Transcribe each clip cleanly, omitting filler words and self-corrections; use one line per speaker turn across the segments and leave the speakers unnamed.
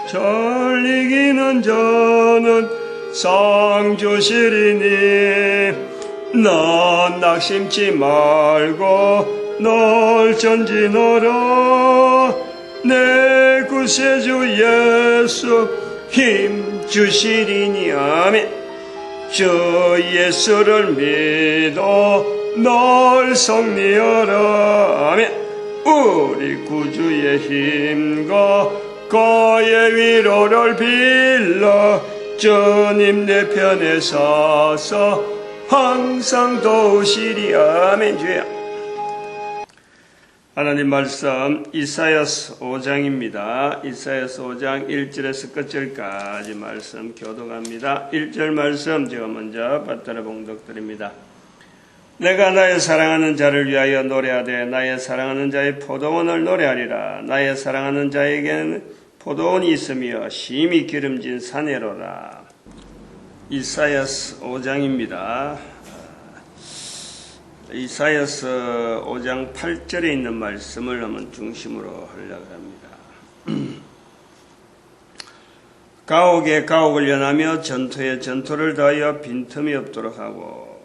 절 이기는 자는 상 주시리니 넌 낙심치 말고 널 전진하라. 내 구세주 예수 힘 주시리니. 아멘. 주 예수를 믿어 널 승리하라. 아멘. 우리 구주의 힘과 그의 위로를 빌라. 주님 내 편에 서서 항상 도우시리. 아멘. 주여. 하나님 말씀 이사야서 5장입니다. 이사야서 5장 1절에서 끝절까지 말씀 교독합니다. 1절 말씀 제가 먼저 받들어 봉독드립니다. 내가 나의 사랑하는 자를 위하여 노래하되 나의 사랑하는 자의 포도원을 노래하리라. 나의 사랑하는 자에게는 포도원이 있으며 심히 기름진 사내로라. 이사야서 5장입니다. 이사야서 5장 8절에 있는 말씀을 한번 중심으로 하려고 합니다. 가옥에 가옥을 연하며 전투에 전투를 더하여 빈틈이 없도록 하고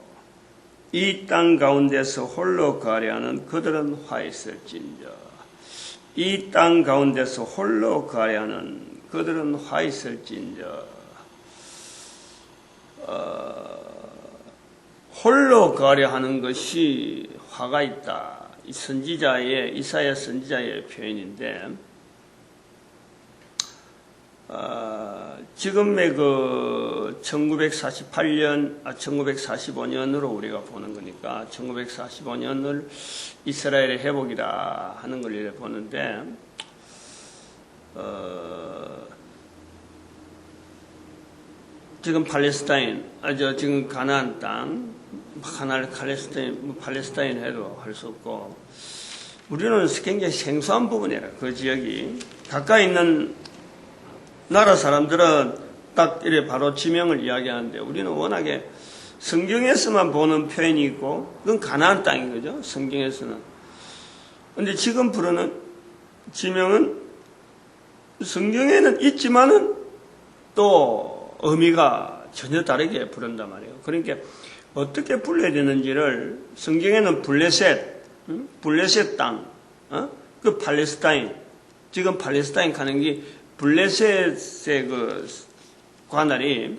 이 땅 가운데서 홀로 거하려는 그들은 화 있을진저. 이 땅 가운데서 홀로 거하려는 그들은 화 있을진저. 홀로 거하려 하는 것이 화가 있다. 이 선지자의, 이사야 선지자의 표현인데, 지금의 1945년으로 우리가 보는 거니까, 1945년을 이스라엘의 회복이라 하는 걸 이렇게 보는데, 지금 팔레스타인, 지금 가나안 땅, 팔레스타인 해도 할 수 없고, 우리는 굉장히 생소한 부분이라, 그 지역이. 가까이 있는 나라 사람들은 딱 이래 바로 지명을 이야기하는데, 우리는 워낙에 성경에서만 보는 표현이 있고, 그건 가나안 땅인 거죠, 성경에서는. 근데 지금 부르는 지명은 성경에는 있지만은 또 의미가 전혀 다르게 부른단 말이에요. 그러니까 어떻게 불러야 되는지를 성경에는 블레셋 땅, 그 팔레스타인, 지금 팔레스타인 가는 게 블레셋의 그 관할이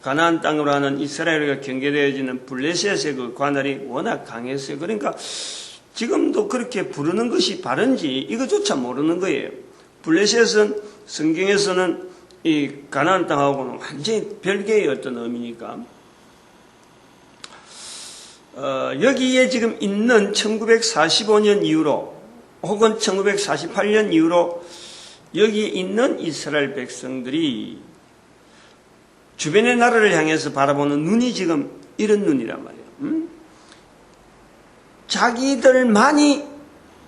가나안 땅으로 하는 이스라엘과 경계되어지는 블레셋의 그 관할이 워낙 강했어요. 그러니까 지금도 그렇게 부르는 것이 바른지 이거조차 모르는 거예요. 블레셋은 성경에서는 이 가나안 땅하고는 완전히 별개의 어떤 의미니까. 여기에 지금 있는 1945년 이후로 혹은 1948년 이후로 여기에 있는 이스라엘 백성들이 주변의 나라를 향해서 바라보는 눈이 지금 이런 눈이란 말이에요. 자기들만이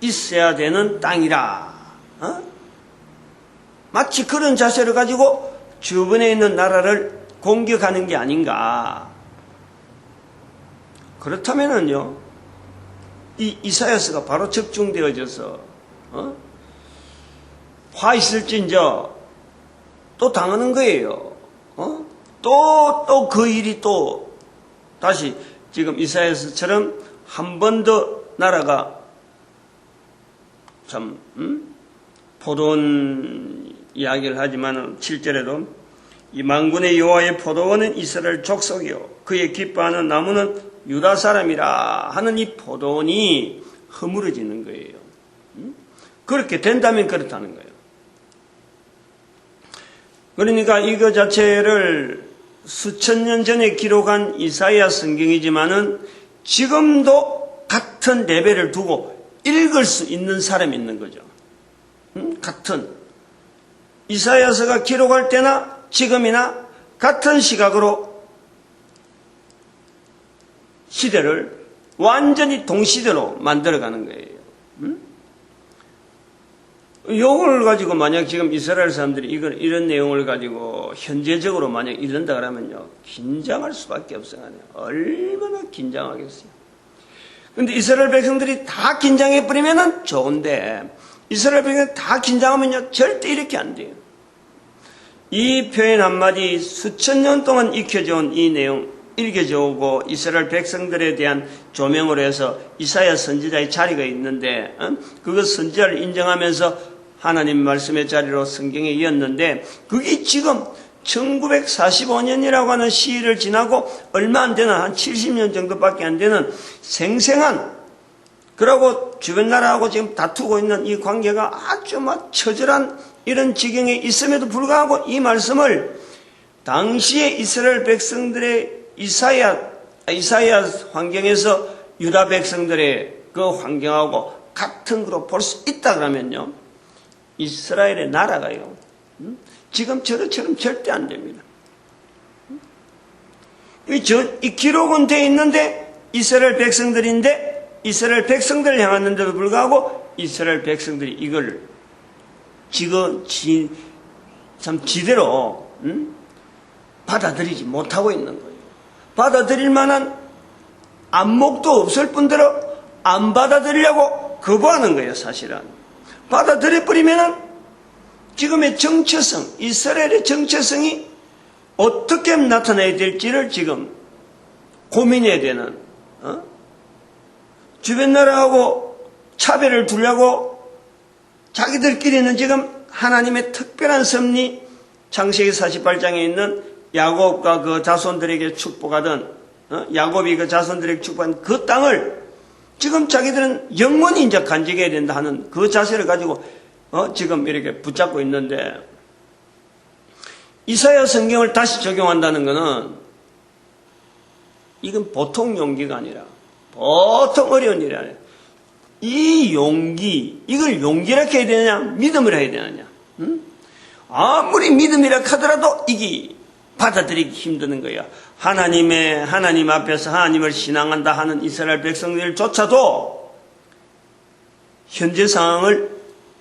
있어야 되는 땅이라. 마치 그런 자세를 가지고 주변에 있는 나라를 공격하는 게 아닌가. 그렇다면은요, 이 이사야서가 바로 적중되어져서, 화 있을진저, 또 당하는 거예요. 또 그 일이 또, 다시 지금 이사야서처럼 한 번 더 나라가 참, 포도원 이야기를 하지만 7절에도 이 만군의 여호와의 포도원은 이스라엘 족속이요 그의 기뻐하는 나무는 유다 사람이라 하는 이 포도원이 허물어지는 거예요. 그렇게 된다면 그렇다는 거예요. 그러니까 이거 자체를 수천 년 전에 기록한 이사야 성경이지만은 지금도 같은 레벨을 두고 읽을 수 있는 사람이 있는 거죠. 같은 이사야서가 기록할 때나 지금이나 같은 시각으로 시대를 완전히 동시대로 만들어가는 거예요. 이걸 가지고 만약 지금 이스라엘 사람들이 이런 내용을 가지고 현재적으로 만약 이런다 그러면요, 긴장할 수밖에 없어요. 얼마나 긴장하겠어요. 근데 이스라엘 백성들이 다 긴장해버리면은 좋은데, 이스라엘 백성들이 다 긴장하면요, 절대 이렇게 안 돼요. 이 표현 한마디 수천 년 동안 익혀져온 이 내용 읽혀져 오고 이스라엘 백성들에 대한 조명으로 해서 이사야 선지자의 자리가 있는데 그것 선지자를 인정하면서 하나님 말씀의 자리로 성경에 이었는데 그게 지금 1945년이라고 하는 시일을 지나고 얼마 안 되는 한 70년 정도밖에 안 되는 생생한 그러고 주변 나라하고 지금 다투고 있는 이 관계가 아주 막 처절한 이런 지경에 있음에도 불구하고 이 말씀을 당시에 이스라엘 백성들의 이사야 환경에서 유다 백성들의 그 환경하고 같은 거로 볼 수 있다 그러면요. 이스라엘의 나라가요. 지금 저처럼 절대 안 됩니다. 이 기록은 돼 있는데 이스라엘 백성들인데 이스라엘 백성들을 향했는데도 불구하고 이스라엘 백성들이 이걸 지금 참 지대로 받아들이지 못하고 있는 거예요. 받아들일 만한 안목도 없을 뿐더러 안 받아들이려고 거부하는 거예요, 사실은. 받아들여버리면은 지금의 정체성, 이스라엘의 정체성이 어떻게 나타나야 될지를 지금 고민해야 되는, 주변 나라하고 차별을 두려고 자기들끼리는 지금 하나님의 특별한 섭리, 창세기 48장에 있는 야곱과 그 자손들에게 축복하던 야곱이 그 자손들에게 축복한 그 땅을 지금 자기들은 영원히 이제 간직해야 된다 하는 그 자세를 가지고 지금 이렇게 붙잡고 있는데 이사야 성경을 다시 적용한다는 것은 이건 보통 용기가 아니라 보통 어려운 일이 아니라 이 용기 이걸 용기라 해야 되느냐 믿음이라 해야 되느냐 아무리 믿음이라 하더라도 이게 받아들이기 힘드는 거야. 하나님 앞에서 하나님을 신앙한다 하는 이스라엘 백성들조차도 현재 상황을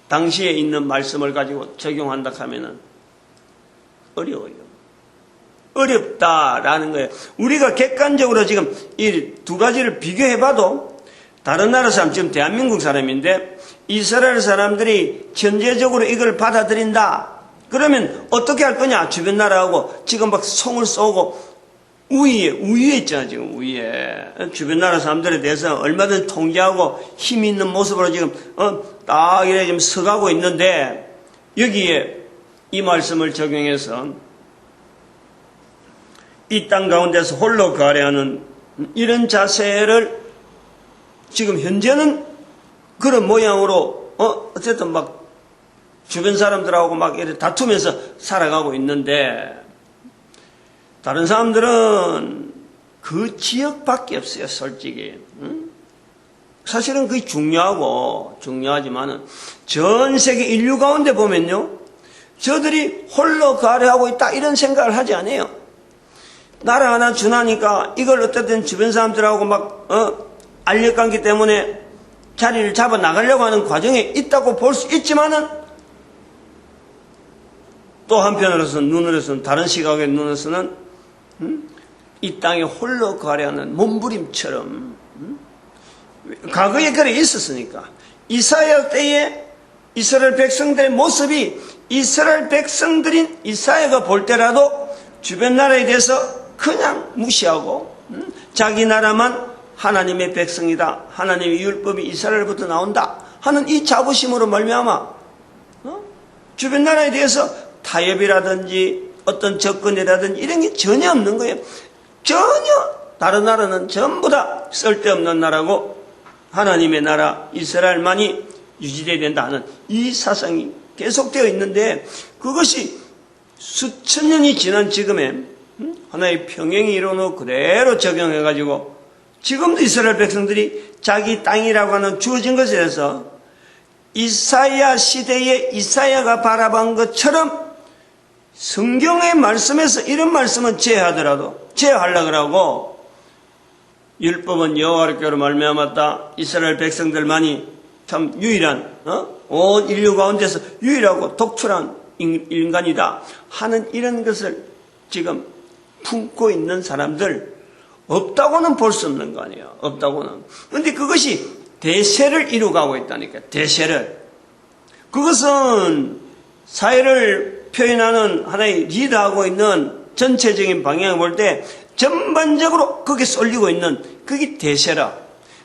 당시에 있는 말씀을 가지고 적용한다 하면은 어려워요. 어렵다라는 거예요. 우리가 객관적으로 지금 이 두 가지를 비교해봐도 다른 나라 사람, 지금 대한민국 사람인데 이스라엘 사람들이 전제적으로 이걸 받아들인다. 그러면 어떻게 할 거냐? 주변 나라하고 지금 막 송을 쏘고 우위에 있잖아, 지금 우위에. 주변 나라 사람들에 대해서 얼마든지 통제하고 힘이 있는 모습으로 지금, 딱 이렇게 지금 서가고 있는데, 여기에 이 말씀을 적용해서 이 땅 가운데서 홀로 거하려는 이런 자세를 지금 현재는 그런 모양으로, 어쨌든 막 주변 사람들하고 막 이렇게 다투면서 살아가고 있는데, 다른 사람들은 그 지역밖에 없어요, 솔직히. 사실은 그게 중요하지만은, 전 세계 인류 가운데 보면요, 저들이 홀로 거하려 하고 있다, 이런 생각을 하지 않아요. 나라 하나 준하니까 이걸 어쨌든 주변 사람들하고 막, 알력관계 때문에 자리를 잡아 나가려고 하는 과정에 있다고 볼 수 있지만은, 또 한편으로서는, 눈으로서는, 다른 시각의 눈으로서는, 이 땅에 홀로 거하려는 몸부림처럼, 과거에 그래 있었으니까. 이사야 때에 이스라엘 백성들의 모습이 이스라엘 백성들인 이사야가 볼 때라도 주변 나라에 대해서 그냥 무시하고, 자기 나라만 하나님의 백성이다. 하나님의 율법이 이스라엘부터 나온다. 하는 이 자부심으로 말미암아, 주변 나라에 대해서 타협이라든지 어떤 접근이라든지 이런 게 전혀 없는 거예요. 전혀 다른 나라는 전부 다 쓸데없는 나라고 하나님의 나라 이스라엘만이 유지되어야 된다는 이 사상이 계속되어 있는데 그것이 수천 년이 지난 지금에 하나의 평행이 이루어놓고 그대로 적용해가지고 지금도 이스라엘 백성들이 자기 땅이라고 하는 주어진 것에 대해서 이사야 시대에 이사야가 바라본 것처럼 성경의 말씀에서 이런 말씀은 제어하려고 하고 율법은 여호와께로 말미암았다. 이스라엘 백성들만이 참 유일한 온 인류 가운데서 유일하고 독출한 인간이다 하는 이런 것을 지금 품고 있는 사람들 없다고는 볼 수 없는 거 아니에요. 없다고는. 그런데 그것이 대세를 이루어가고 있다니까. 대세를. 그것은 사회를 표현하는 하나의 리드하고 있는 전체적인 방향을 볼 때 전반적으로 거기에 쏠리고 있는 그게 대세라.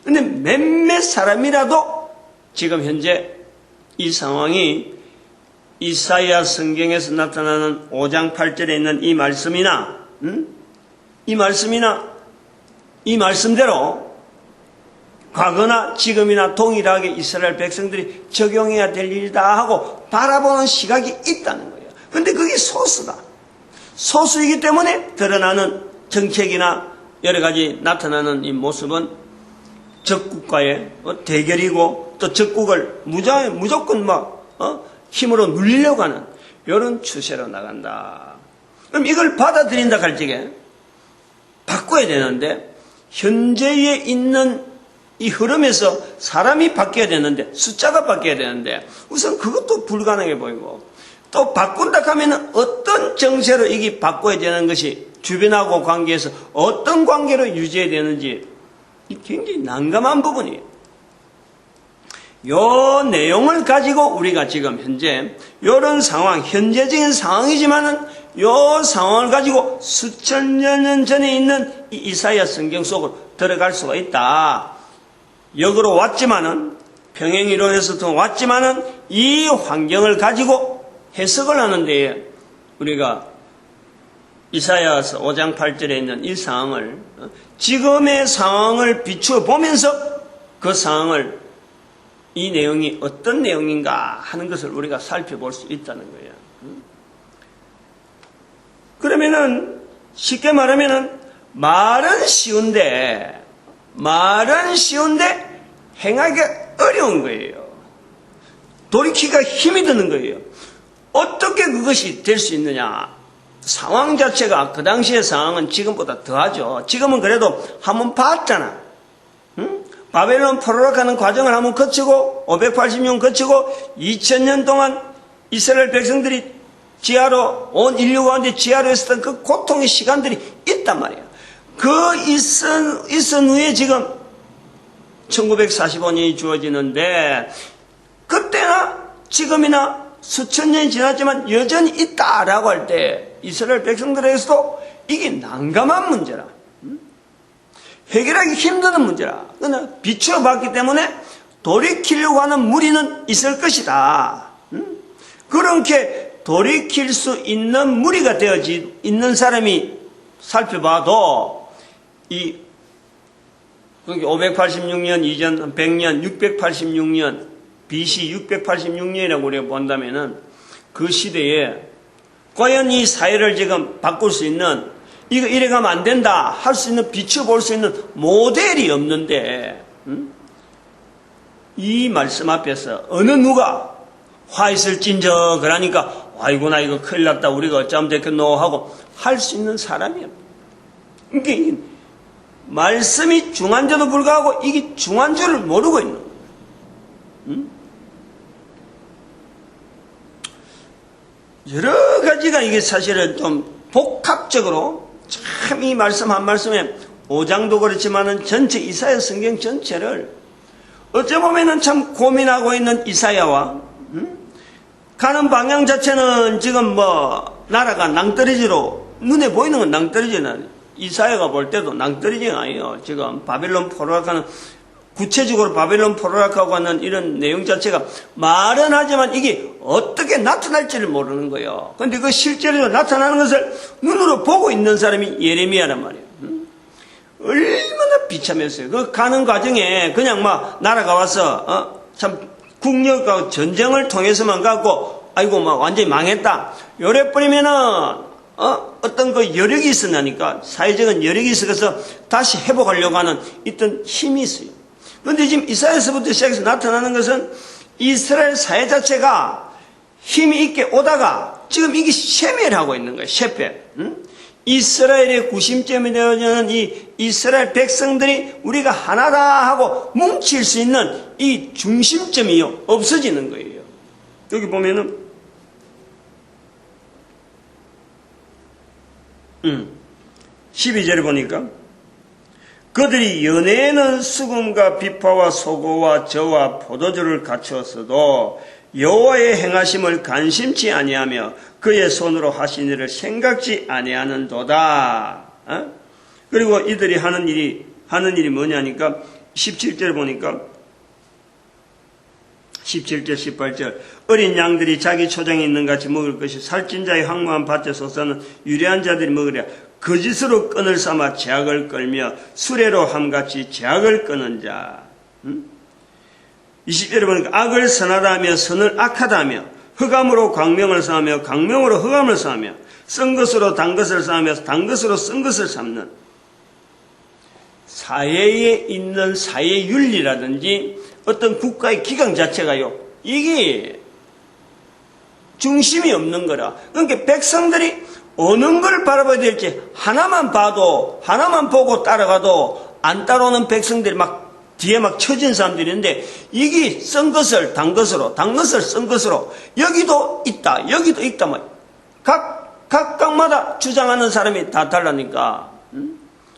근데 몇몇 사람이라도 지금 현재 이 상황이 이사야 성경에서 나타나는 5장 8절에 있는 이 말씀이나 이 말씀대로 과거나 지금이나 동일하게 이스라엘 백성들이 적용해야 될 일이다 하고 바라보는 시각이 있다는 거예요. 근데 그게 소수다. 소수이기 때문에 드러나는 정책이나 여러 가지 나타나는 이 모습은 적국과의 대결이고 또 적국을 무조건 힘으로 눌리려고 하는 이런 추세로 나간다. 그럼 이걸 받아들인다 할 적에 바꿔야 되는데 현재에 있는 이 흐름에서 사람이 바뀌어야 되는데 숫자가 바뀌어야 되는데 우선 그것도 불가능해 보이고 또 바꾼다 하면 어떤 정세로 이게 바꿔야 되는 것이 주변하고 관계에서 어떤 관계로 유지해야 되는지 굉장히 난감한 부분이에요. 요 내용을 가지고 우리가 지금 현재 이런 상황, 현재적인 상황이지만은 요 상황을 가지고 수천 년 전에 있는 이 이사야 성경 속으로 들어갈 수가 있다. 역으로 왔지만은 평행이론에서도 왔지만은 이 환경을 가지고 해석을 하는데 우리가 이사야서 5장 8절에 있는 이 상황을 지금의 상황을 비추어 보면서 그 상황을 이 내용이 어떤 내용인가 하는 것을 우리가 살펴볼 수 있다는 거예요. 그러면은 쉽게 말하면은 말은 쉬운데 행하기가 어려운 거예요. 돌이키기가 힘이 드는 거예요. 어떻게 그것이 될 수 있느냐? 상황 자체가 그 당시의 상황은 지금보다 더하죠. 지금은 그래도 한번 봤잖아. 바벨론 포로락하는 과정을 한번 거치고 580년 거치고 2000년 동안 이스라엘 백성들이 지하로 온 인류 가운데 지하로 있었던 그 고통의 시간들이 있단 말이에요. 그 있은 후에 지금 1945년이 주어지는데 그때나 지금이나 수천 년이 지났지만 여전히 있다라고 할 때 이스라엘 백성들에게서도 이게 난감한 문제라. 해결하기 힘든 문제라. 그러나 비추어봤기 때문에 돌이키려고 하는 무리는 있을 것이다. 그렇게 돌이킬 수 있는 무리가 되어지 있는 사람이 살펴봐도 이 586년 이전 100년 686년 BC 686년이라고 우리가 본다면은 그 시대에 과연 이 사회를 지금 바꿀 수 있는 이거 이래 가면 안 된다 할 수 있는 비춰볼 수 있는 모델이 없는데 이 말씀 앞에서 어느 누가 화 있을진저 그러니까 아이고 나 이거 큰일 났다 우리가 어쩌면 됐겠노 하고 할 수 있는 사람이 없다. 그러니까 말씀이 중한데도 불구하고 이게 중한 줄을 모르고 있는 거예요. 여러 가지가 이게 사실은 좀 복합적으로 참 이 말씀 한 말씀에 5장도 그렇지만은 전체 이사야 성경 전체를 어찌 보면은 참 고민하고 있는 이사야와 가는 방향 자체는 지금 나라가 낭떠러지로 눈에 보이는 건 낭떠러지는 이사야가 볼 때도 낭떠러지가 아니에요. 지금 바벨론 포로락하는 구체적으로 바벨론 포로락하고 하는 이런 내용 자체가 말은 하지만 이게 어떻게 나타날지를 모르는 거예요. 그런데 그 실제로 나타나는 것을 눈으로 보고 있는 사람이 예레미야란 말이에요. 얼마나 비참했어요. 그 가는 과정에 그냥 나라가 와서 참 국력과 전쟁을 통해서만 갖고 아이고 완전히 망했다. 요래 버리면은 어떤 그 여력이 있었나니까 사회적인 여력이 있어서 다시 회복하려고 하는 어떤 힘이 있어요. 그런데 지금 이사야서부터 시작해서 나타나는 것은 이스라엘 사회 자체가 힘이 있게 오다가 지금 이게 쇠멸하고 있는 거예요. 쇠멸. 이스라엘의 구심점이 되어지는 이 이스라엘 백성들이 우리가 하나다 하고 뭉칠 수 있는 이 중심점이 없어지는 거예요. 여기 보면은 12절에 보니까 그들이 연애에는 수금과 비파와 소고와 저와 포도주를 갖추었어도 여호와의 행하심을 간심치 아니하며 그의 손으로 하신 일을 생각지 아니하는도다. 그리고 이들이 하는 일이 뭐냐니까 17절 보니까 17절 18절 어린 양들이 자기 초장에 있는 같이 먹을 것이 살찐 자의 황무한 밭에 솟아는 유리한 자들이 먹으랴. 거짓으로 끈을 삼아 제약을 끌며 수레로 함같이 제약을 끄는 자. 20절에 보니까 악을 선하다 하며 선을 악하다 하며 흑암으로 광명을 쌓으며 광명으로 흑암을 쌓으며 쓴 것으로 단 것을 쌓으며 단 것으로 쓴 것을 삼는 사회에 있는 사회 윤리라든지 어떤 국가의 기강 자체가요, 이게 중심이 없는 거라. 그러니까 백성들이 어느 걸 바라봐야 될지 하나만 보고 따라가도 안 따라오는 백성들이 막 뒤에 막 처진 사람들이 있는데, 이게 쓴 것을 단 것으로, 단 것을 쓴 것으로, 여기도 있다, 여기도 있다, 각각마다 주장하는 사람이 다 달라니까.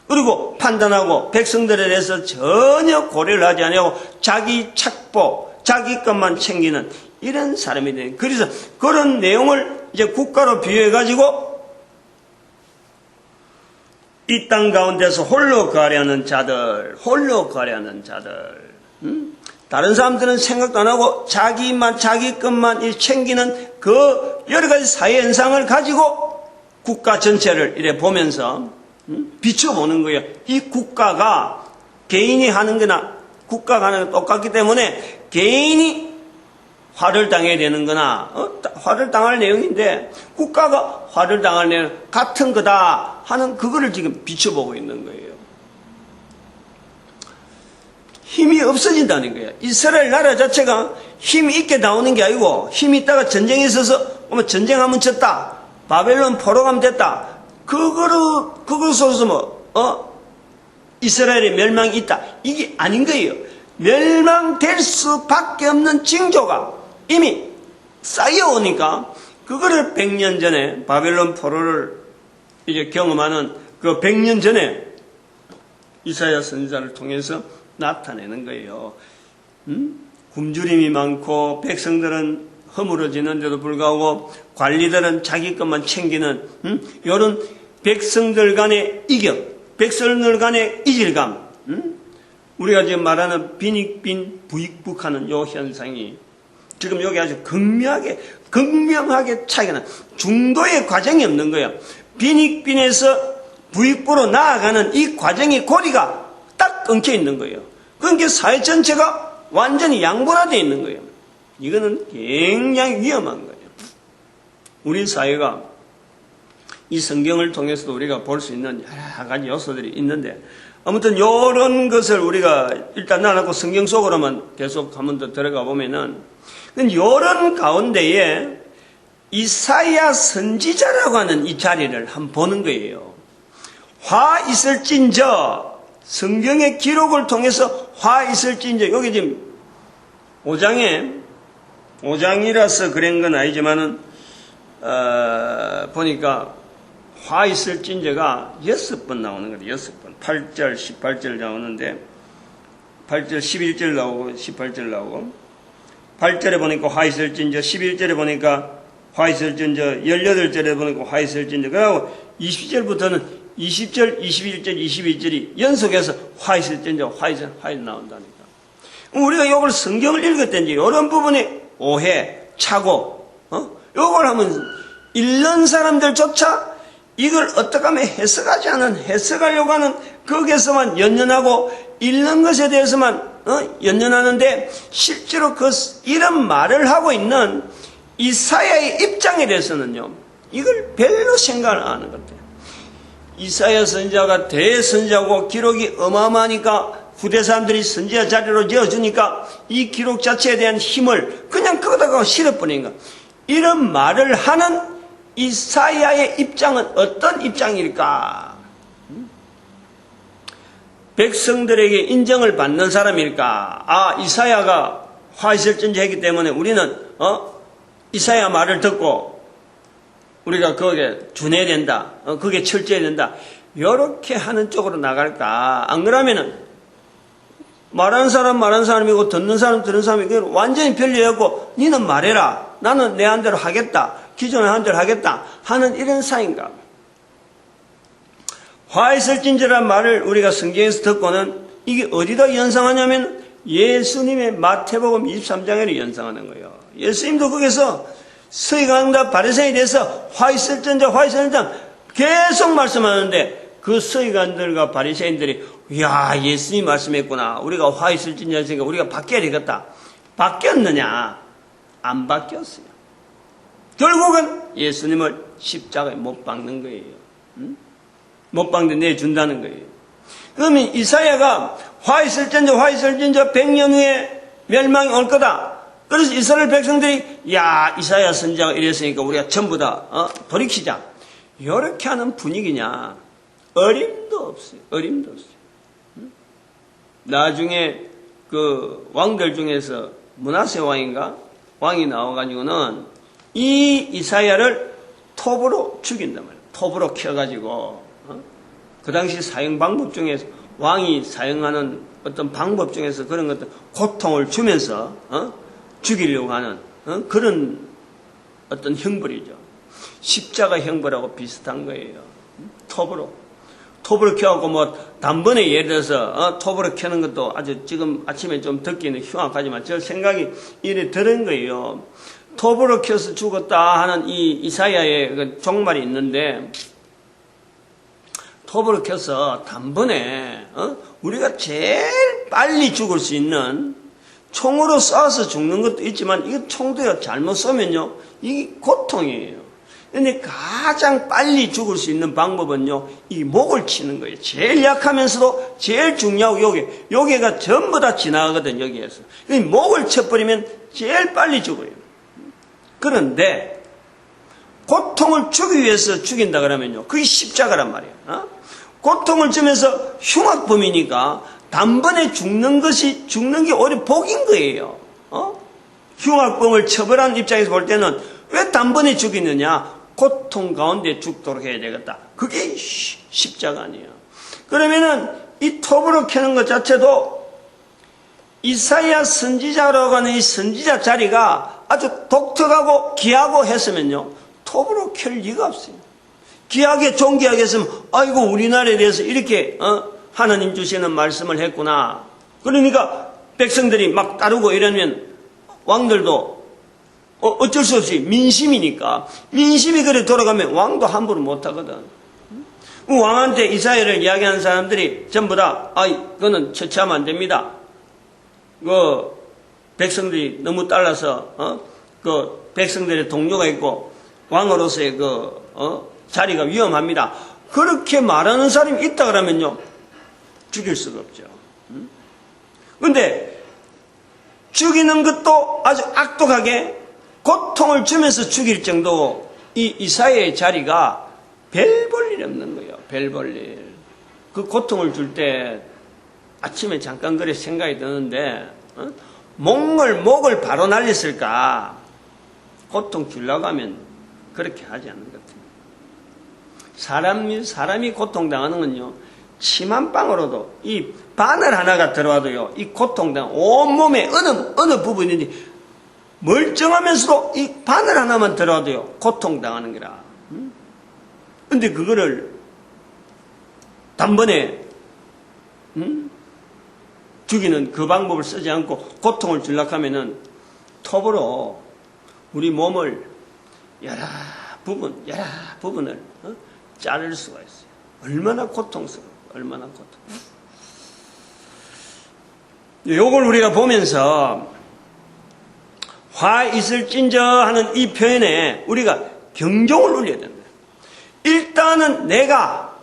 그리고 판단하고 백성들에 대해서 전혀 고려를 하지 않고 자기 착보, 자기 것만 챙기는 이런 사람이 돼요. 그래서 그런 내용을 이제 국가로 비유해가지고 이 땅 가운데서 홀로 거하려는 자들, 다른 사람들은 생각도 안 하고 자기 것만 챙기는 그 여러 가지 사회 현상을 가지고 국가 전체를 이래 보면서 비춰보는 거예요. 이 국가가 개인이 하는 거나 국가가 하는 거 똑같기 때문에 개인이 화를 당해야 되는 거나 화를 당할 내용인데 국가가 화를 당할 내용 같은 거다 하는 그거를 지금 비춰보고 있는 거예요. 힘이 없어진다는 거예요. 이스라엘 나라 자체가 힘이 있게 나오는 게 아니고 힘이 있다가 전쟁에 있어서 전쟁하면 졌다, 바벨론 포로감 됐다, 그것으로서 이스라엘의 멸망이 있다, 이게 아닌 거예요. 멸망될 수밖에 없는 징조가 이미 쌓여오니까 그거를 100년 전에 바벨론 포로를 이제 경험하는 그 100년 전에 이사야 선지자를 통해서 나타내는 거예요. 굶주림이 많고 백성들은 허물어지는데도 불구하고 관리들은 자기 것만 챙기는 이런 백성들 간의 이격, 백성들 간의 이질감, 우리가 지금 말하는 빈익빈 부익북하는 요 현상이 지금 여기 아주 극명하게 차이가 나. 중도의 과정이 없는 거예요. 빈익빈에서 부익부로 나아가는 이 과정의 고리가 딱 끊겨 있는 거예요. 그러니까 사회 전체가 완전히 양분화되어 있는 거예요. 이거는 굉장히 위험한 거예요. 우리 사회가 이 성경을 통해서도 우리가 볼 수 있는 여러 가지 요소들이 있는데, 아무튼 이런 것을 우리가 일단 나눠놓고 성경 속으로만 계속 한 번 더 들어가 보면은, 이런 가운데에 이사야 선지자라고 하는 이 자리를 한번 보는 거예요. 화 있을진저, 성경의 기록을 통해서 화 있을진저, 여기 지금 5장이라서 그런 건 아니지만은, 보니까 화 있을진저가 6번 나오는 거예요. 6번. 8절, 18절 나오는데 8절, 11절 나오고 18절 나오고 8절에 보니까 화 있을진저, 11절에 보니까 화 있을진저, 18절에 보니까 화 있을진저, 그리고 20절부터는 20절, 21절, 22절이 연속해서 화 있을진저, 화 나온다니까. 우리가 이걸 성경을 읽었든지 이런 부분에 오해, 착오, 이걸 하면 읽는 사람들조차 이걸 어떻게 하면 해석하려고 하는 거기에서만 연연하고 읽는 것에 대해서만 연연하는데, 실제로 이런 말을 하고 있는 이사야의 입장에 대해서는요, 이걸 별로 생각을 안 하는 것 같아요. 이사야 선지자가 대선지자고 기록이 어마어마하니까 후대 사람들이 선지자 자리로 지어주니까 이 기록 자체에 대한 힘을 그냥 거기다가 실어버리는 거야. 이런 말을 하는 이사야의 입장은 어떤 입장일까? 백성들에게 인정을 받는 사람일까? 이사야가 화 있을진저 했기 때문에 우리는 이사야 말을 듣고 우리가 거기에 준해야 된다, 그게 철저해야 된다, 이렇게 하는 쪽으로 나갈까? 안 그러면은 말하는 사람이고 듣는 사람이고 완전히 별리해갖고 니는 말해라. 나는 내 한 대로 하겠다. 기존에 한 대로 하겠다. 하는 이런 사이인가. 화 있을진저라는 말을 우리가 성경에서 듣고는 이게 어디다 연상하냐면 예수님의 마태복음 23장에를 연상하는 거예요. 예수님도 거기서 서기관과 바리새인에 대해서 화 있을진저 계속 말씀하는데 그 서기관들과 바리새인들이 야 예수님 말씀했구나. 우리가 화 있을진저 했으니까 우리가 바뀌어야 되겠다. 바뀌었느냐? 안 바뀌었어요. 결국은 예수님을 십자가에 못 박는 거예요. 못 박는데 내준다는 거예요. 그러면 이사야가 화 있을진저 100년 후에 멸망이 올 거다. 그래서 이스라엘 백성들이 야 이사야 선지자가 이랬으니까 우리가 전부 다 돌이키자. 이렇게 하는 분위기냐? 어림도 없어요. 어림도 없어요. 나중에 그 왕들 중에서 므낫세 왕이 나와가지고는 이 이사야를 톱으로 죽인단 말이에요. 톱으로 켜가지고 그 당시 사형 방법 중에서 왕이 사용하는 어떤 방법 중에서 그런 것들 고통을 주면서 죽이려고 하는 그런 어떤 형벌이죠. 십자가 형벌하고 비슷한 거예요. 톱으로 켜갖고 뭐 단번에 예를 들어서 톱으로 켜는 것도 아주 지금 아침에 좀 듣기는 흉악하지만 저 생각이 이래 들은 거예요. 톱으로 켜서 죽었다 하는 이 이사야의 그 종말이 있는데 톱으로 켜서 단번에 우리가 제일 빨리 죽을 수 있는 총으로 쏴서 죽는 것도 있지만 이거 총도요 잘못 쏘면요 이게 고통이에요. 근데 가장 빨리 죽을 수 있는 방법은요 이 목을 치는 거예요. 제일 약하면서도 제일 중요하고 요게가 전부 다 지나가거든 여기에서. 이 목을 쳐버리면 제일 빨리 죽어요. 그런데 고통을 주기 위해서 죽인다 그러면요 그게 십자가란 말이에요. 고통을 주면서 흉악범이니까 단번에 죽는 게 오히려 복인 거예요. 흉악범을 처벌하는 입장에서 볼 때는 왜 단번에 죽이느냐? 고통 가운데 죽도록 해야 되겠다. 그게 십자가 아니에요. 그러면은 이 톱으로 켜는 것 자체도 이사야 선지자라고 하는 이 선지자 자리가 아주 독특하고 귀하고 했으면요 톱으로 켤 리가 없어요. 귀하게 존귀하게 했으면 아이고 우리나라에 대해서 이렇게 하나님 주시는 말씀을 했구나. 그러니까 백성들이 막 따르고 이러면 왕들도 어쩔 수 없이 민심이니까 민심이 그래 돌아가면 왕도 함부로 못하거든. 왕한테 이사야를 이야기하는 사람들이 전부 다 그거는 처치하면 안 됩니다. 그 백성들이 너무 딸라서 그 백성들의 동료가 있고 왕으로서의 자리가 위험합니다. 그렇게 말하는 사람이 있다 그러면요 죽일 수가 없죠. 그런데 죽이는 것도 아주 악독하게 고통을 주면서 죽일 정도고 이 이사야의 자리가 별 볼 일 없는 거예요. 별 볼 일. 그 고통을 줄 때 아침에 잠깐 그래 생각이 드는데 목을 바로 날렸을까? 고통 주려고 하면 그렇게 하지 않는 것 같아요. 사람이 고통당하는 건요 치만방으로도 이 바늘 하나가 들어와도요 이 고통당 온몸의 어느 부분인지 멀쩡하면서도 이 바늘 하나만 들어와도요 고통당하는 거라. 근데 그거를 단번에 죽이는 그 방법을 쓰지 않고 고통을 주려고 하면은 톱으로 우리 몸을 여러 부분을 자를 수가 있어요. 얼마나 고통스러워. 얼마나 고통스러워. 요걸 우리가 보면서 화 있을진저 하는 이 표현에 우리가 경종을 울려야 된다. 일단은 내가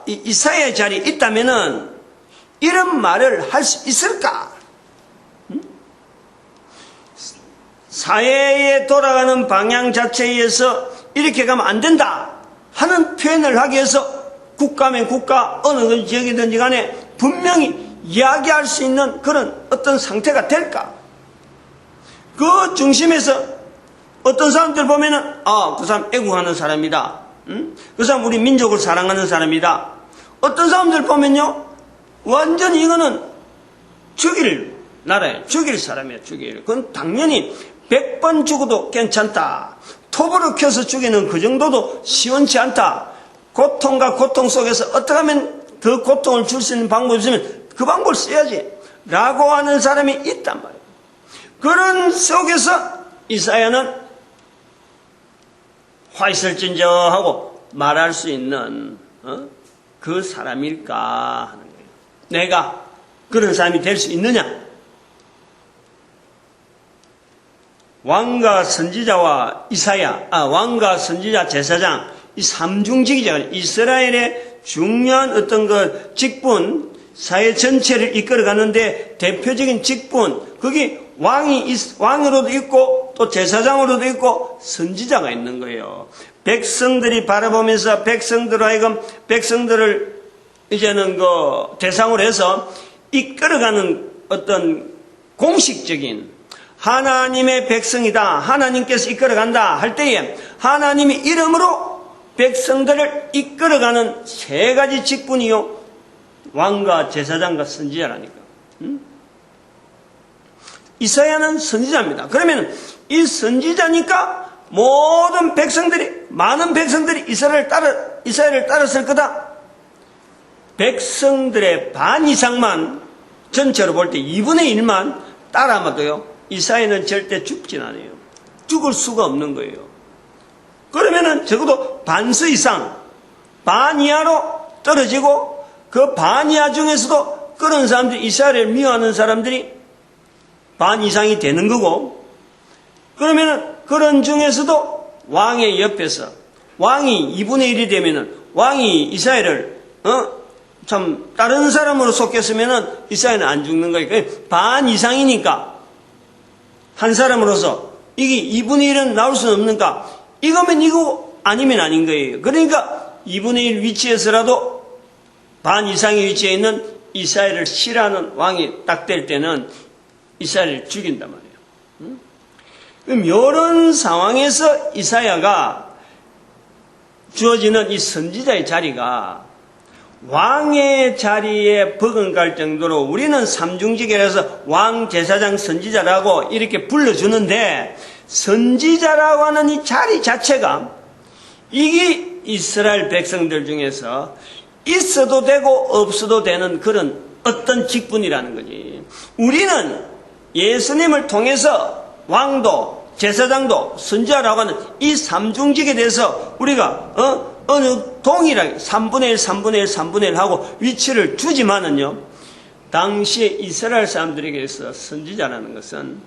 이사야의 자리에 있다면은 이런 말을 할 수 있을까? 사회에 돌아가는 방향 자체에 의해서 이렇게 가면 안 된다 하는 표현을 하기 위해서 국가면 국가 어느 지역이든지 간에 분명히 이야기할 수 있는 그런 어떤 상태가 될까? 그 중심에서 어떤 사람들 보면은 그 사람 애국하는 사람이다. 그 사람 우리 민족을 사랑하는 사람이다. 어떤 사람들 보면요 완전히 이거는 죽일 나라예요. 죽일 사람이에요. 죽일. 그건 당연히 100번 죽어도 괜찮다. 톱으로 켜서 죽이는 그 정도도 시원치 않다. 고통과 고통 속에서 어떻게 하면 더 고통을 줄 수 있는 방법이 있으면 그 방법을 써야지. 라고 하는 사람이 있단 말이에요. 그런 속에서 이사야는 화 있을진저 하고 말할 수 있는 그 사람일까 하는 거예요. 내가 그런 사람이 될 수 있느냐? 왕과 선지자와 왕과 선지자 제사장, 이 삼중직이자 이스라엘의 중요한 어떤 그 직분, 사회 전체를 이끌어가는데 대표적인 직분, 거기 왕으로도 있고 또 제사장으로도 있고 선지자가 있는 거예요. 백성들이 바라보면서 백성들을 이제는 그 대상으로 해서 이끌어가는 어떤 공식적인 하나님의 백성이다. 하나님께서 이끌어간다 할 때에 하나님의 이름으로 백성들을 이끌어가는 세 가지 직분이요. 왕과 제사장과 선지자라니까. 이사야는 선지자입니다. 그러면 이 선지자니까 모든 백성들이, 많은 백성들이 이스라엘을 따랐을 거다. 백성들의 반 이상만, 전체로 볼 때 2분의 1만 따라하면도요, 이사야는 절대 죽진 않아요. 죽을 수가 없는 거예요. 그러면은 적어도 반수 이상, 반 이하로 떨어지고 그 반 이하 중에서도 그런 사람들이 이스라엘을 미워하는 사람들이 반 이상이 되는 거고, 그러면은 그런 중에서도 왕의 옆에서 왕이 2분의 1이 되면은 왕이 이스라엘을 참 다른 사람으로 속했으면은 이스라엘은 안 죽는 거예요. 반 이상이니까 한 사람으로서 이게 2분의 1은 나올 수는 없는가? 이거면 이거 아니면 아닌 거예요. 그러니까 2분의 1 위치에서라도 반 이상의 위치에 있는 이스라엘을 싫어하는 왕이 딱 될 때는 이스라엘을 죽인단 말이에요. 그럼 이런 상황에서 이사야가 주어지는 이 선지자의 자리가 왕의 자리에 버금갈 정도로 우리는 삼중직이라서 왕, 제사장, 선지자라고 이렇게 불러주는데 선지자라고 하는 이 자리 자체가 이게 이스라엘 백성들 중에서 있어도 되고 없어도 되는 그런 어떤 직분이라는 거지. 우리는 예수님을 통해서 왕도 제사장도 선지자라고 하는 이 삼중직에 대해서 우리가 어느 동일하게 3분의 1, 3분의 1, 3분의 1 하고 위치를 주지만은요, 당시에 이스라엘 사람들에게서 선지자라는 것은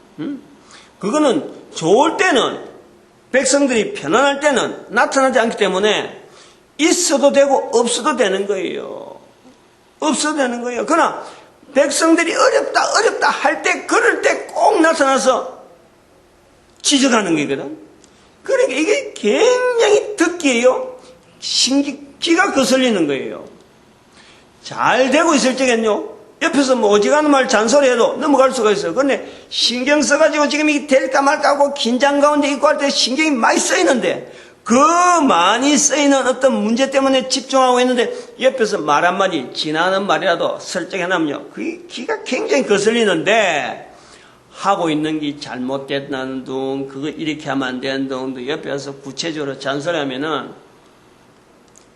그거는 좋을 때는 백성들이 편안할 때는 나타나지 않기 때문에 있어도 되고 없어도 되는 거예요. 없어도 되는 거예요. 그러나 백성들이 어렵다 할 때, 그럴 때 꼭 나타나서 지적하는 거거든. 그러니까 이게 굉장히 듣기에요, 기가 거슬리는 거예요. 잘 되고 있을 적엔요, 옆에서 뭐 어지간한 말 잔소리해도 넘어갈 수가 있어요. 그런데 신경 써가지고 지금 이게 될까 말까 하고 긴장 가운데 있고 할 때 신경이 많이 쓰이는데, 그 많이 쓰이는 어떤 문제 때문에 집중하고 있는데 옆에서 말 한마디, 지나는 말이라도 설정해놓으면요, 그게 기가 굉장히 거슬리는데, 하고 있는 게 잘못됐다는 둥, 그거 이렇게 하면 안 되는 둥, 옆에서 구체적으로 잔소리하면은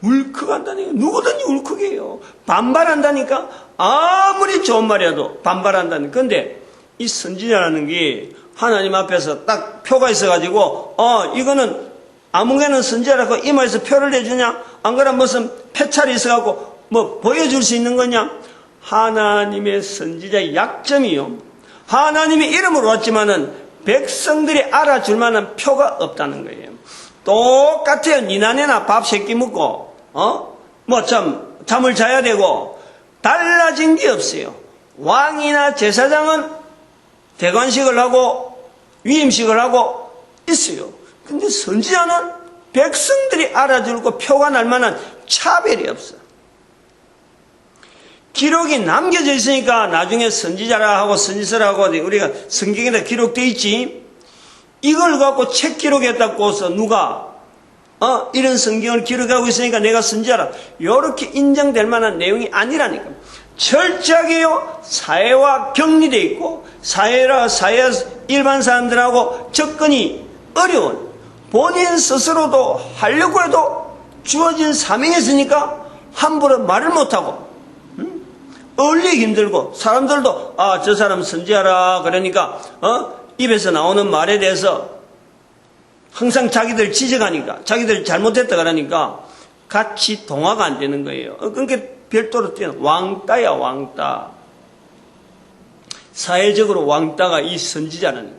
울컥한다니까. 누구든지 울컥해요. 반발한다니까. 아무리 좋은 말이라도 반발한다니까. 근데 이 선지자라는 게 하나님 앞에서 딱 표가 있어가지고 이거는 아무개는 선지자라고 이마에서 표를 내주냐? 안 그러면 무슨 패찰이 있어갖고 뭐 보여줄 수 있는 거냐? 하나님의 선지자의 약점이요, 하나님의 이름으로 왔지만은 백성들이 알아줄 만한 표가 없다는 거예요. 똑같아요. 니나네나 밥 세끼 먹고 잠을 자야 되고 달라진 게 없어요. 왕이나 제사장은 대관식을 하고 위임식을 하고 있어요. 근데 선지자는 백성들이 알아주고 표가 날 만한 차별이 없어. 기록이 남겨져 있으니까 나중에 선지자라 하고 선지서라고 우리가 성경에다 기록되어 있지. 이걸 갖고 책 기록했다고 해서 누가 이런 성경을 기록하고 있으니까 내가 선지자라, 이렇게 인정될 만한 내용이 아니라니까. 철저하게요, 사회와 격리되어 있고, 사회 일반 사람들하고 접근이 어려운, 본인 스스로도 하려고 해도 주어진 사명이 있으니까 함부로 말을 못하고, 어울리기 힘들고, 사람들도, 저 사람 선지하라. 그러니까, 입에서 나오는 말에 대해서 항상 자기들 지적하니까, 자기들 잘못했다 그러니까 같이 동화가 안 되는 거예요. 그러니까 별도로 뛰는 왕따야, 왕따. 사회적으로 왕따가 이 선지자는.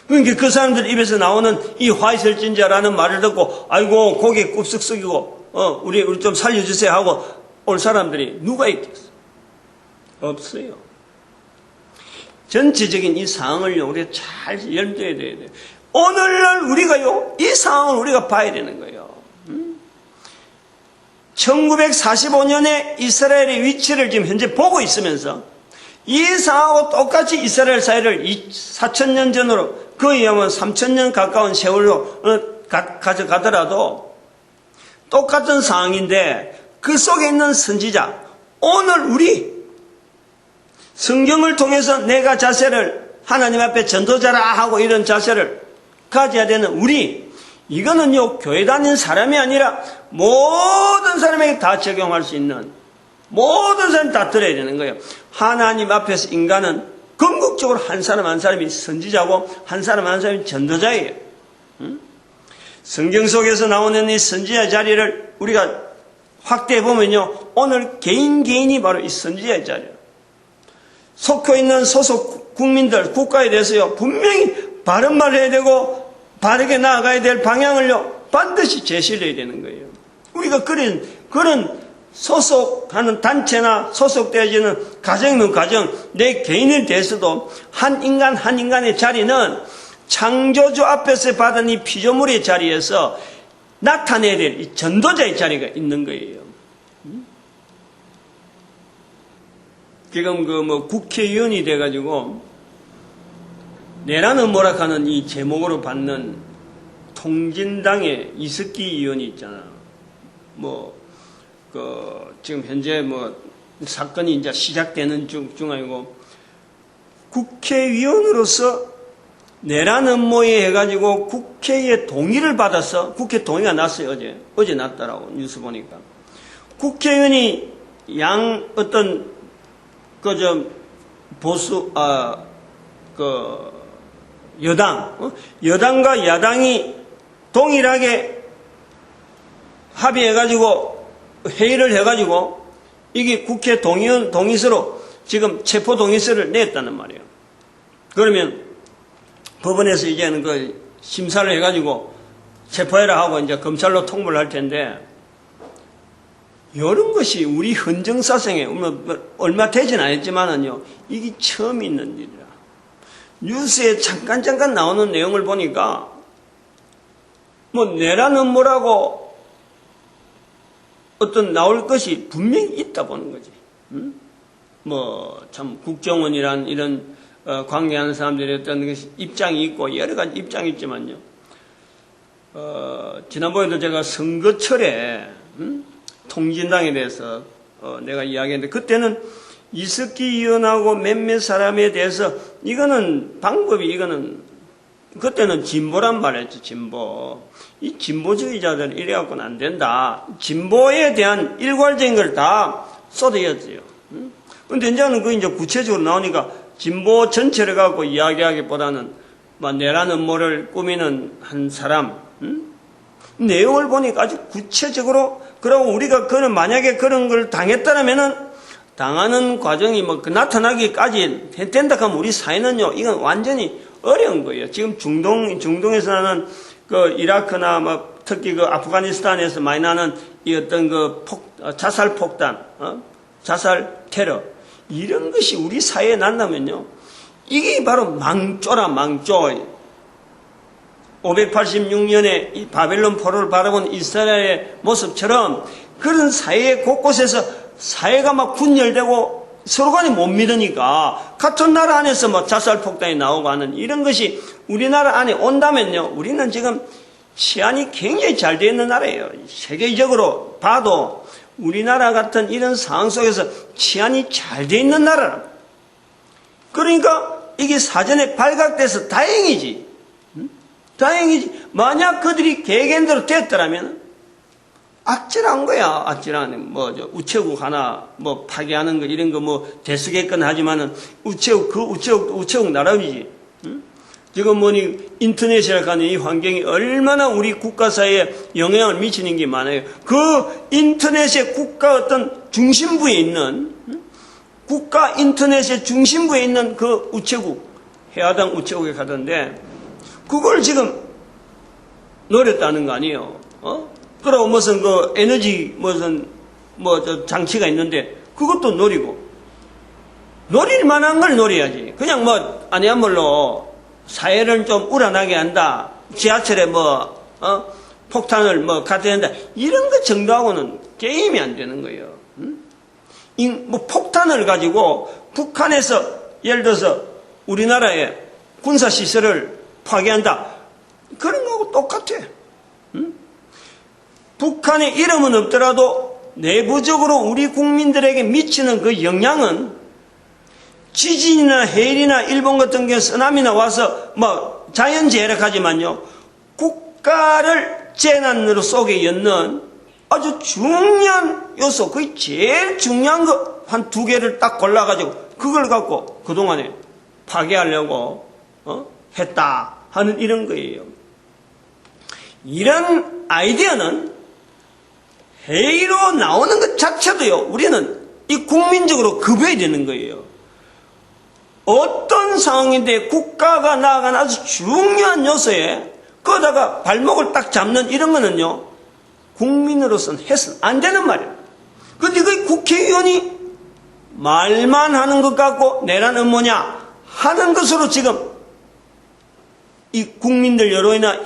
그러니까 그 사람들 입에서 나오는 이 화이설진자라는 말을 듣고, 아이고, 고개 굽쓱 숙이고, 우리 좀 살려주세요 하고 올 사람들이 누가 있겠어? 없어요. 전체적인 이 상황을 우리가 잘 염두에 둬야 돼요. 오늘날 우리가요, 이 상황을 우리가 봐야 되는 거예요. 1945년에 이스라엘의 위치를 지금 현재 보고 있으면서 이 상황하고 똑같이 이스라엘 사회를 4,000년 전으로 거의 하면 3,000년 가까운 세월로 가져가더라도 똑같은 상황인데 그 속에 있는 선지자, 오늘 우리 성경을 통해서 내가 자세를 하나님 앞에 전도자라 하고 이런 자세를 가져야 되는 우리, 이거는요, 교회 다니는 사람이 아니라 모든 사람에게 다 적용할 수 있는, 모든 사람이 다 들어야 되는 거예요. 하나님 앞에서 인간은 궁극적으로 한 사람 한 사람이 선지자고 한 사람 한 사람이 전도자예요. 성경 속에서 나오는 이 선지자 자리를 우리가 확대해 보면요, 오늘 개인이 바로 이 선지자의 자리예요. 속해 있는 소속 국민들, 국가에 대해서요, 분명히 바른 말을 해야 되고 바르게 나아가야 될 방향을요, 반드시 제시를 해야 되는 거예요. 우리가 그런 소속하는 단체나 소속되어지는 가정이면 가정, 내 개인에 대해서도 한 인간의 자리는 창조주 앞에서 받은 이 피조물의 자리에서 나타내야 될 이 전도자의 자리가 있는 거예요. 지금 국회의원이 돼가지고 내라는 뭐라카는 이 제목으로 받는 통진당의 이석기 의원이 있잖아. 지금 현재 사건이 이제 시작되는 중이고, 국회의원으로서 내란 음모에 해가지고 국회의 동의를 받아서, 국회 동의가 났어요, 어제 났더라고, 뉴스 보니까. 국회의원이 여당과 야당이 동일하게 합의해가지고 회의를 해가지고 이게 국회 동의서로 지금 체포 동의서를 냈다는 말이에요. 그러면 법원에서 이제는 심사를 해가지고 체포해라 하고 이제 검찰로 통보를 할 텐데, 이런 것이 우리 헌정사상에 얼마 되진 않았지만은요, 이게 처음 있는 일이라. 뉴스에 잠깐 나오는 내용을 보니까 내란 음모라고 나올 것이 분명히 있다 보는 거지. 참 국정원이란 이런 관계하는 사람들의 어떤 입장이 있고 여러 가지 입장이 있지만요. 지난번에도 제가 선거철에 통진당에 대해서 내가 이야기했는데, 그때는 이석기 의원하고 몇몇 사람에 대해서 이거는 그때는 진보란 말했죠. 진보. 이 진보주의자들은 이래갖고는 안 된다. 진보에 대한 일괄적인 걸 다 쏟아였어요. 근데 이제는 이제 구체적으로 나오니까 진보 전체를 갖고 이야기하기보다는 내란 음모를 꾸미는 한 사람, 내용을 보니까 아주 구체적으로, 그러고 우리가 만약에 그런 걸 당했다면은 당하는 과정이 나타나기까지 된다 하면 우리 사회는요, 이건 완전히 어려운 거예요. 지금 중동에서 나는 이라크나 특히 아프가니스탄에서 많이 나는 이 어떤 자살 폭탄, 자살 테러, 이런 것이 우리 사회에 난다면요, 이게 바로 망조라, 망조. 586년에 이 바벨론 포로를 바라본 이스라엘의 모습처럼 그런 사회 곳곳에서 사회가 분열되고 서로 간에 못 믿으니까 같은 나라 안에서 자살 폭탄이 나오고 하는 이런 것이 우리나라 안에 온다면요, 우리는 지금 치안이 굉장히 잘 되어 있는 나라예요. 세계적으로 봐도 우리나라 같은 이런 상황 속에서 치안이 잘 돼 있는 나라라. 그러니까 이게 사전에 발각돼서 다행이지. 다행이지. 만약 그들이 계획대로 됐더라면 악질한 거야. 악질한 우체국 하나 파괴하는 거 이런 거 대수겠건 하지만은 우체국 나라이지. 지금 인터넷이라고 하는 이 환경이 얼마나 우리 국가 사회에 영향을 미치는 게 많아요. 그 인터넷의 국가 어떤 중심부에 있는, 국가 인터넷의 중심부에 있는 그 우체국, 해화당 우체국에 가던데, 그걸 지금 노렸다는 거 아니에요. 그러고 무슨 에너지 장치가 있는데, 그것도 노리고, 노릴 만한 걸 노려야지. 그냥 아니야말로, 사회를 좀 우러나게 한다. 지하철에 폭탄을 갖다 한다. 이런 것 정도하고는 게임이 안 되는 거예요. 폭탄을 가지고 북한에서 예를 들어서 우리나라의 군사시설을 파괴한다. 그런 거하고 똑같아. 북한의 이름은 없더라도 내부적으로 우리 국민들에게 미치는 그 영향은 지진이나 해일이나 일본 같은 경우 쓰나미나 와서 자연재해라 하지만요, 국가를 재난으로 속에 엮는 아주 중요한 요소, 거의 제일 중요한 거 한 두 개를 딱 골라가지고 그걸 갖고 그동안에 파괴하려고 했다 하는 이런 거예요. 이런 아이디어는 회의로 나오는 것 자체도요, 우리는 이 국민적으로 급여야 되는 거예요. 어떤 상황인데 국가가 나아가는 아주 중요한 요소에 거기다가 발목을 딱 잡는 이런 거는요, 국민으로서는 해서는 안 되는 말이에요. 근데 그 국회의원이 말만 하는 것 같고 내란 음모냐 하는 것으로 지금 이 국민들 여론이나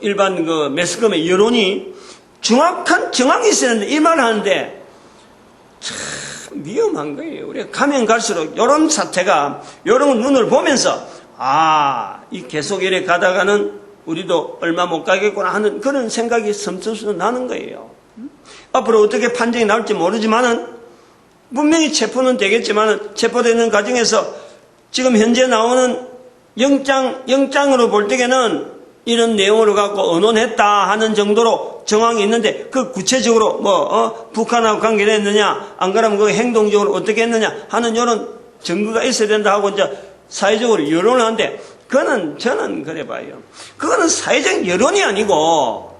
일반 매스컴의 여론이 정확히 있어야 되는데 이 말을 하는데 참 위험한 거예요. 우리가 가면 갈수록 이런 사태가, 이런 눈을 보면서, 이 계속 이래 가다가는 우리도 얼마 못 가겠구나 하는 그런 생각이 섬찟 나는 거예요. 앞으로 어떻게 판정이 나올지 모르지만은, 분명히 체포는 되겠지만은, 체포되는 과정에서 지금 현재 나오는 영장으로 볼 때에는 이런 내용으로 갖고 언론했다 하는 정도로 정황이 있는데, 그 구체적으로 북한하고 관계가 있느냐, 안 그러면 그 행동적으로 어떻게 했느냐 하는 이런 증거가 있어야 된다 하고 이제 사회적으로 여론을 하는데, 저는 그래 봐요. 그거는 사회적 여론이 아니고,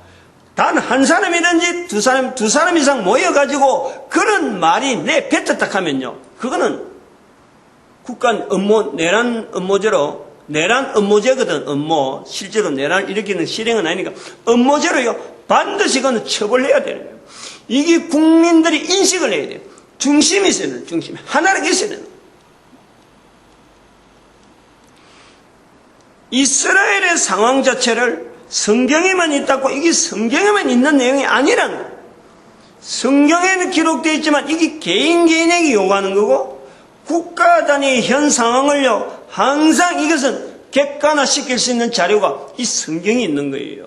단 한 사람이든지 두 사람 이상 모여가지고 그런 말이 뱉었다 하면요, 그거는 국가 내란 음모죄거든. 실제로 내란을 일으키는 실행은 아니니까 음모죄로요, 반드시 그건 처벌해야 되는 거예요. 이게 국민들이 인식을 해야 돼요. 중심이 있어야 돼요. 중심이 하나가 있어야 돼요. 이스라엘의 상황 자체를 성경에만 있다고, 이게 성경에만 있는 내용이 아니라는 거예요. 성경에는 기록되어 있지만 이게 개인에게 요구하는 거고, 국가 단위의 현 상황을요, 항상 이것은 객관화시킬 수 있는 자료가 이 성경이 있는 거예요.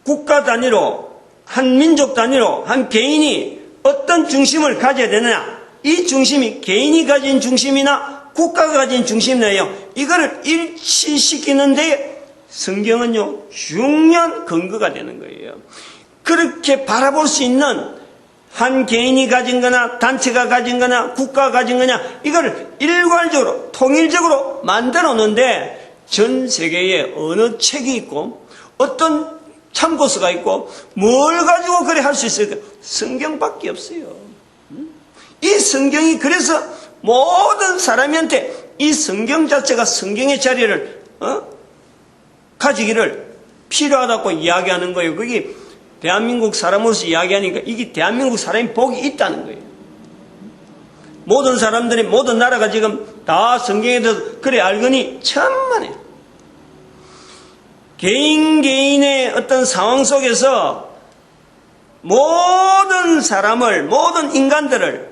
국가 단위로, 한 민족 단위로, 한 개인이 어떤 중심을 가져야 되느냐, 이 중심이 개인이 가진 중심이나 국가가 가진 중심이나요, 이거를 일치시키는데 성경은요, 중요한 근거가 되는 거예요. 그렇게 바라볼 수 있는 한 개인이 가진 거나 단체가 가진 거나 국가가 가진 거냐, 이걸 일괄적으로 통일적으로 만들어 놓는데 전 세계에 어느 책이 있고 어떤 참고서가 있고 뭘 가지고 그래 할 수 있을까? 성경밖에 없어요. 이 성경이 그래서 모든 사람한테 이 성경 자체가 성경의 자리를 가지기를 필요하다고 이야기하는 거예요. 그게 대한민국 사람으로서 이야기하니까 이게 대한민국 사람이 복이 있다는 거예요. 모든 사람들이, 모든 나라가 지금 다 성경에 대해서 그래 알거니 천만에. 개인의 어떤 상황 속에서 모든 사람을, 모든 인간들을,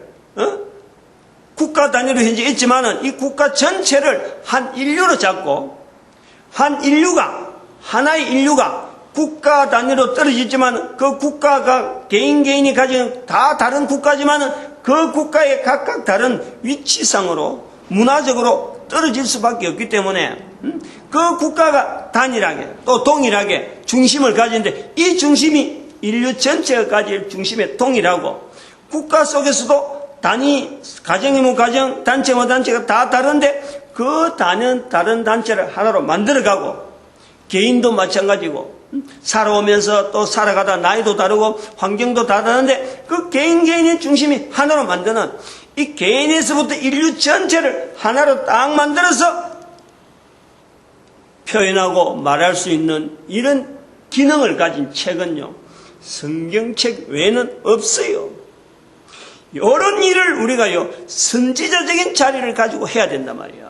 국가 단위로 현재 있지만은 이 국가 전체를 한 인류로 잡고, 한 인류가 하나의 인류가 국가 단위로 떨어지지만 그 국가가 개인이 가진 다 다른 국가지만 그 국가의 각각 다른 위치상으로 문화적으로 떨어질 수밖에 없기 때문에 그 국가가 단일하게 또 동일하게 중심을 가지는데 이 중심이 인류 전체가 가질 중심에 동일하고 국가 속에서도 단위 가정이면 가정 단체면 단체가 다 다른데 그 다른 단체를 하나로 만들어가고 개인도 마찬가지고 살아오면서 또 살아가다 나이도 다르고 환경도 다 다른데 그 개인의 중심이 하나로 만드는 이 개인에서부터 인류 전체를 하나로 딱 만들어서 표현하고 말할 수 있는 이런 기능을 가진 책은요, 성경책 외에는 없어요. 이런 일을 우리가요, 선지자적인 자리를 가지고 해야 된단 말이야.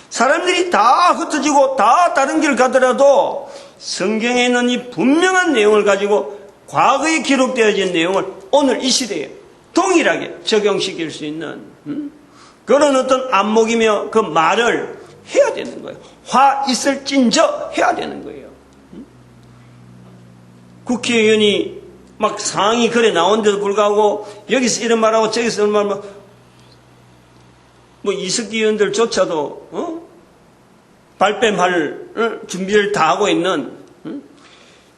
사람들이 다 흩어지고 다 다른 길을 가더라도 성경에 있는 이 분명한 내용을 가지고 과거에 기록되어진 내용을 오늘 이 시대에 동일하게 적용시킬 수 있는 그런 어떤 안목이며 그 말을 해야 되는 거예요. 화 있을진저 해야 되는 거예요. 국회의원이 막 상황이 그래 나온데도 불구하고 여기서 이런 말하고 저기서 이런 말하고 뭐 이석기 의원들조차도 발뺌할 준비를 다 하고 있는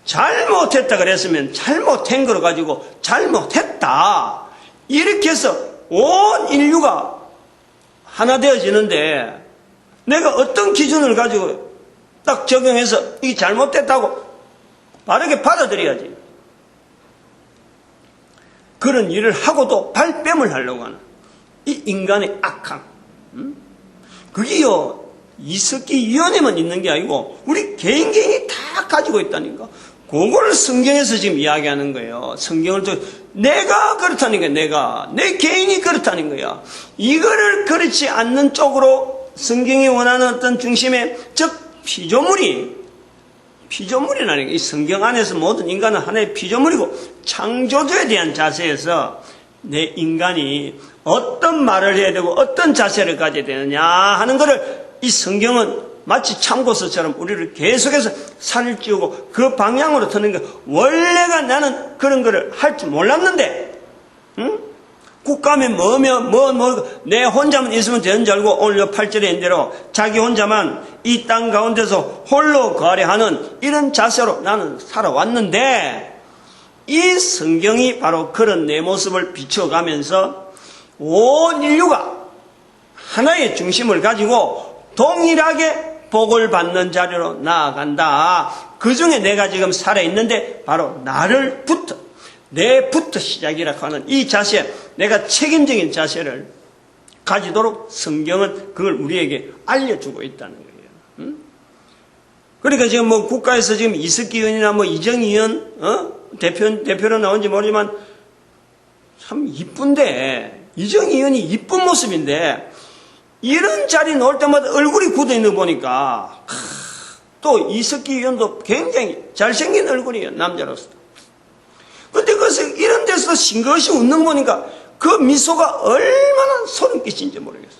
잘못했다 그랬으면 잘못한 걸 가지고 잘못했다 이렇게 해서 온 인류가 하나 되어지는데 내가 어떤 기준을 가지고 딱 적용해서 이게 잘못됐다고 바르게 받아들여야지. 그런 일을 하고도 발뺌을 하려고 하는 이 인간의 악함. 그게요, 이석기 위원회만 있는 게 아니고 우리 개인이 다 가지고 있다니까. 그거를 성경에서 지금 이야기하는 거예요. 성경을 내가 그렇다는 거야. 내 개인이 그렇다는 거야. 이거를 그렇지 않는 쪽으로 성경이 원하는 어떤 중심의 즉 피조물이라는 게 이 성경 안에서 모든 인간은 하나의 피조물이고 창조주에 대한 자세에서 내 인간이 어떤 말을 해야 되고 어떤 자세를 가져야 되느냐 하는 것을 이 성경은 마치 참고서처럼 우리를 계속해서 살을 찌우고 그 방향으로 트는 거. 원래가 나는 그런 거를 할 줄 몰랐는데 국가면 내 혼자만 있으면 되는 줄 알고 오늘 8절에 있는 대로 자기 혼자만 이 땅 가운데서 홀로 거래하는 이런 자세로 나는 살아왔는데 이 성경이 바로 그런 내 모습을 비춰가면서 온 인류가 하나의 중심을 가지고 동일하게 복을 받는 자리로 나아간다. 그 중에 내가 지금 살아있는데 바로 내부터 시작이라고 하는 이 자세, 내가 책임적인 자세를 가지도록 성경은 그걸 우리에게 알려주고 있다는 거예요. 그러니까 지금 뭐 국가에서 지금 이석기 의원이나 뭐 이정희 의원, 대표로 나온지 모르지만 참 이쁜데, 이정희 의원이 이쁜 모습인데, 이런 자리에 나올 때마다 얼굴이 굳어 있는 거 보니까, 또 이석기 의원도 굉장히 잘생긴 얼굴이에요, 남자로서. 근데 이런 데서 싱긋이 웃는 거 보니까 그 미소가 얼마나 소름 끼친지 모르겠어요.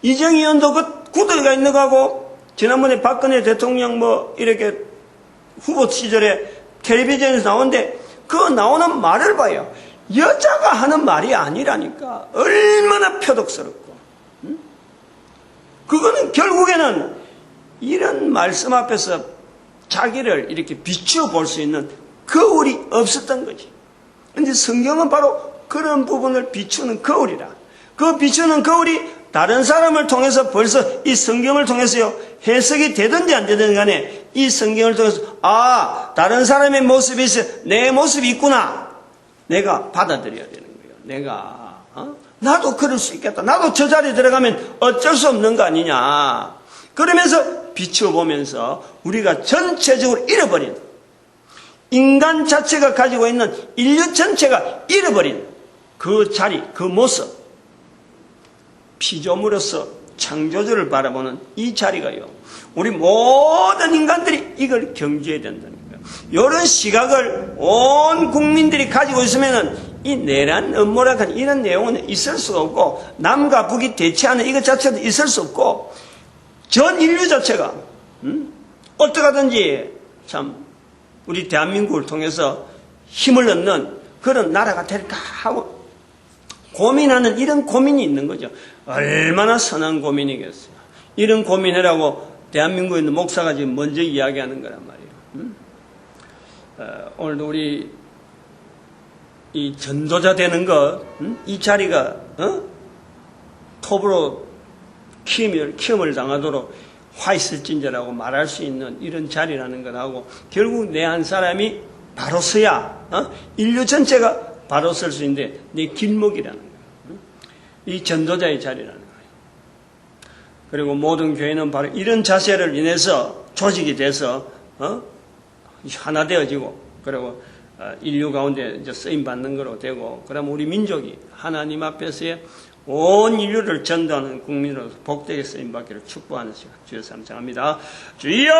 이정희 의원도 그 굳어가 있는 거하고, 지난번에 박근혜 대통령 이렇게 후보 시절에 텔레비전에서 나오는데, 그 나오는 말을 봐요. 여자가 하는 말이 아니라니까. 얼마나 표독스럽고. 그거는 결국에는 이런 말씀 앞에서 자기를 이렇게 비추어 볼 수 있는 거울이 없었던 거지. 근데 성경은 바로 그런 부분을 비추는 거울이라. 그 비추는 거울이 다른 사람을 통해서 벌써 이 성경을 통해서요, 해석이 되든지 안 되든 간에 이 성경을 통해서, 다른 사람의 모습이 있어, 내 모습이 있구나. 내가 받아들여야 되는 거예요. 나도 그럴 수 있겠다. 나도 저 자리에 들어가면 어쩔 수 없는 거 아니냐. 그러면서 비춰보면서 우리가 전체적으로 잃어버린, 인간 자체가 가지고 있는 인류 전체가 잃어버린 그 자리, 그 모습, 피조물로서 창조주를 바라보는 이 자리가요, 우리 모든 인간들이 이걸 경주해야 된다는 거예요. 이런 시각을 온 국민들이 가지고 있으면은 이 내란 음모락한 이런 내용은 있을 수가 없고, 남과 북이 대치하는 이것 자체도 있을 수 없고, 전 인류 자체가 어떻게 하든지 참 우리 대한민국을 통해서 힘을 얻는 그런 나라가 될까 하고 고민하는 이런 고민이 있는 거죠. 얼마나 선한 고민이겠어요. 이런 고민해라고 대한민국에 있는 목사가 지금 먼저 이야기하는 거란 말이에요. 오늘도 우리 이 전도자 되는 것, 이 자리가 톱으로 키움을 당하도록 화 있을진저라고 말할 수 있는 이런 자리라는 것하고 결국 내 한 사람이 바로 서야 인류 전체가 바로 설 수 있는데 내 길목이라는 거예요. 이 전도자의 자리라는 거예요. 그리고 모든 교회는 바로 이런 자세를 인해서 조직이 돼서 하나 되어지고 그리고 인류 가운데 이제 쓰임 받는 거로 되고 그러면 우리 민족이 하나님 앞에서의 온 인류를 전도하는 국민으로서 복되게 쓰임 받기를 축복하는 시간 주여 감사합니다. 주여.